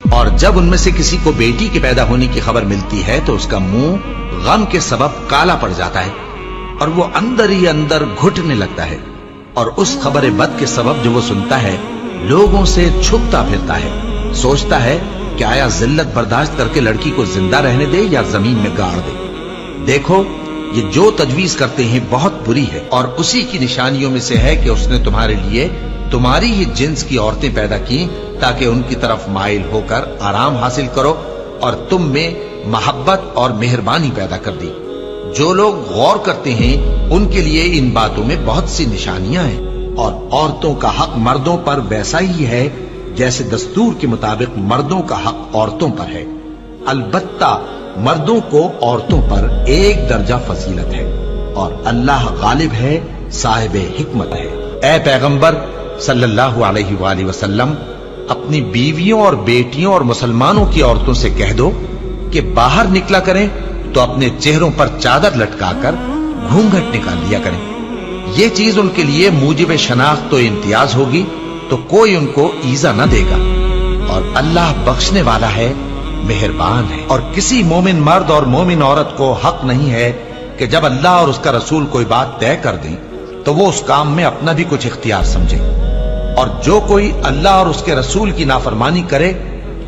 اور جب ان میں سے کسی کو بیٹی کے پیدا ہونے کی خبر ملتی ہے تو اس کا منہ غم کے سبب کالا پڑ جاتا ہے اور وہ اندر ہی اندر گھٹنے لگتا ہے، اور اس خبر بد کے سبب جو وہ سنتا ہے لوگوں سے چھپتا پھرتا ہے، سوچتا ہے کہ آیا ذلت برداشت کر کے لڑکی کو زندہ رہنے دے یا زمین میں گاڑ دے۔ دیکھو، یہ جو تجویز کرتے ہیں بہت بری ہے، اور اسی کی نشانیوں میں سے ہے کہ اس نے تمہارے لیے تمہاری ہی جنس کی عورتیں پیدا کی تاکہ ان کی طرف مائل ہو کر آرام حاصل کرو، اور تم میں محبت اور مہربانی پیدا کر دی۔ جو لوگ غور کرتے ہیں ان کے لیے ان باتوں میں بہت سی نشانیاں ہیں، اور عورتوں کا حق مردوں پر ویسا ہی ہے جیسے دستور کے مطابق مردوں کا حق عورتوں پر ہے، البتہ مردوں کو عورتوں پر ایک درجہ فضیلت ہے، اور اللہ غالب ہے، صاحب حکمت ہے۔ اے پیغمبر صلی اللہ علیہ وآلہ وسلم، اپنی بیویوں اور بیٹیوں اور مسلمانوں کی عورتوں سے کہہ دو کہ باہر نکلا کریں تو اپنے چہروں پر چادر لٹکا کر گھونگھٹ نکال لیا کریں، یہ چیز ان کے لیے موجب شناخت و امتیاز ہوگی تو کوئی ان کو ایذا نہ دے گا، اور اللہ بخشنے والا ہے، مہربان ہے۔ اور کسی مومن مرد اور مومن عورت کو حق نہیں ہے کہ جب اللہ اور اس کا رسول کوئی بات طے کر دیں تو وہ اس کام میں اپنا بھی کچھ اختیار سمجھے، اور جو کوئی اللہ اور اس کے رسول کی نافرمانی کرے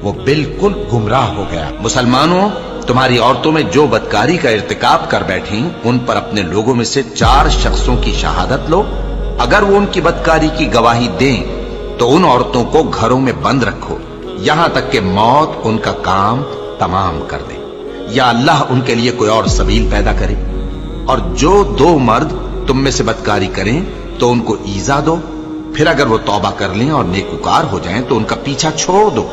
وہ بالکل گمراہ ہو گیا۔ مسلمانوں، تمہاری عورتوں میں جو بدکاری کا ارتکاب کر بیٹھیں ان پر اپنے لوگوں میں سے 4 شخصوں کی شہادت لو، اگر وہ ان کی بدکاری کی گواہی دیں تو ان عورتوں کو گھروں میں بند رکھو یہاں تک کہ موت ان کا کام تمام کر دے، یا اللہ ان کے لیے کوئی اور سبیل پیدا کرے۔ اور جو 2 مرد تم میں سے بدکاری کریں تو ان کو ایذا دو، پھر اگر وہ توبہ کر لیں اور نیکوکار ہو جائیں تو ان کا پیچھا چھوڑ دو،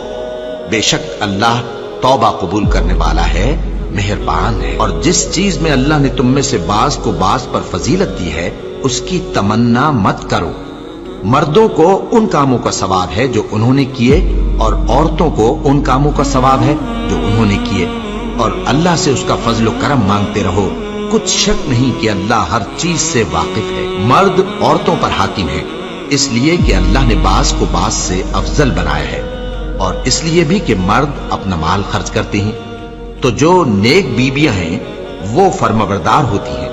بے شک اللہ توبہ قبول کرنے والا ہے، مہربان ہے۔ اور جس چیز میں اللہ نے تم میں سے بعض کو بعض پر فضیلت دی ہے اس کی تمنا مت کرو، مردوں کو ان کاموں کا ثواب ہے جو انہوں نے کیے، اور عورتوں کو ان کاموں کا ثواب ہے جو انہوں نے کیے، اور اللہ سے اس کا فضل و کرم مانگتے رہو، کچھ شک نہیں کہ اللہ ہر چیز سے واقف ہے۔ مرد عورتوں پر حاکم ہے اس لیے کہ اللہ نے بعض کو بعض سے افضل بنایا ہے، اور اس لیے بھی کہ مرد اپنا مال خرچ کرتے ہیں، تو جو نیک بیویاں ہیں وہ فرمانبردار ہوتی ہیں،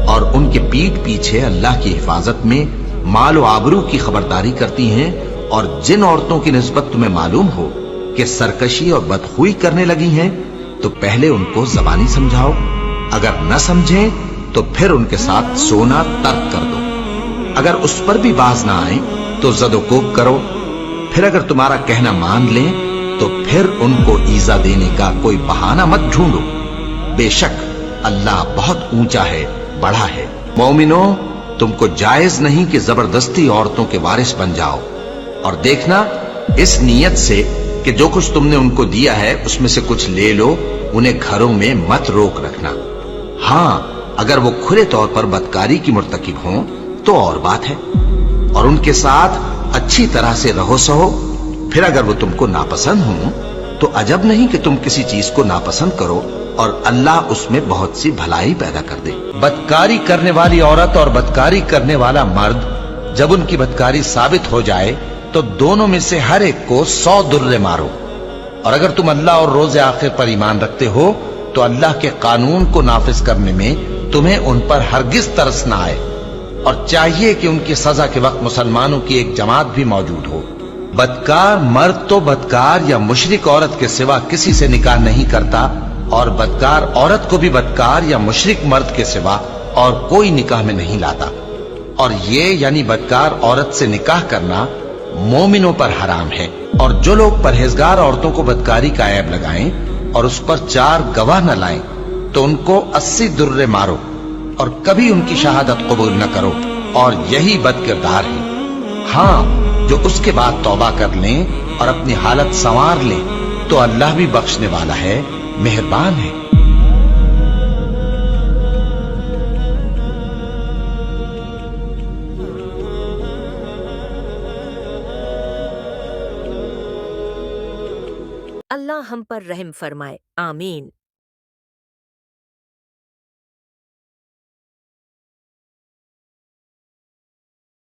اور ان کے پیٹھ پیچھے اللہ کی حفاظت میں مال و آبرو کی خبرداری کرتی ہیں۔ اور جن عورتوں کی نسبت تمہیں معلوم ہو کہ سرکشی اور بدخوئی کرنے لگی ہیں تو پہلے ان کو زبانی سمجھاؤ، اگر نہ سمجھیں تو پھر ان کے ساتھ سونا ترک کر دو، اگر اس پر بھی باز نہ آئیں تو زد و کوب کرو، پھر اگر تمہارا کہنا مان لیں تو پھر ان کو ایذا دینے کا کوئی بہانہ مت ڈھونڈو، بے شک اللہ بہت اونچا ہے، بڑا ہے۔ مومنوں، تم کو جائز نہیں کہ زبردستی عورتوں کے وارث بن جاؤ، اور دیکھنا اس نیت سے کہ جو کچھ تم نے ان کو دیا ہے اس میں سے کچھ لے لو، انہیں گھروں میں مت روک رکھنا، ہاں اگر وہ کھلے طور پر بدکاری کی مرتکب ہوں تو اور بات ہے، اور ان کے ساتھ اچھی طرح سے رہو سہو، پھر اگر وہ تم کو ناپسند ہوں تو عجب نہیں کہ تم کسی چیز کو ناپسند کرو، اور اللہ اس میں بہت سی بھلائی پیدا کر دے۔ بدکاری کرنے والی عورت اور بدکاری کرنے والا مرد جب ان کی بدکاری ثابت ہو جائے تو دونوں میں سے ہر ایک کو 100 درے مارو، اور اگر تم اللہ اور روز آخر پر ایمان رکھتے ہو تو اللہ کے قانون کو نافذ کرنے میں تمہیں ان پر ہرگز ترس نہ آئے، اور چاہیے کہ ان کی سزا کے وقت مسلمانوں کی ایک جماعت بھی موجود ہو۔ بدکار مرد تو بدکار یا مشرک عورت کے سوا کسی سے نکاح نہیں کرتا، اور بدکار عورت کو بھی بدکار یا مشرک مرد کے سوا اور کوئی نکاح میں نہیں لاتا، اور یہ یعنی بدکار عورت سے نکاح کرنا مومنوں پر حرام ہے۔ اور جو لوگ پرہیزگار عورتوں کو بدکاری کا عیب لگائیں اور اس پر 4 گواہ نہ لائیں تو ان کو 80 درے مارو، اور کبھی ان کی شہادت قبول نہ کرو، اور یہی بد کردار ہے۔ ہاں جو اس کے بعد توبہ کر لیں اور اپنی حالت سنوار لیں تو اللہ بھی بخشنے والا ہے، مہربان ہے۔ اللہ ہم پر رحم فرمائے، آمین۔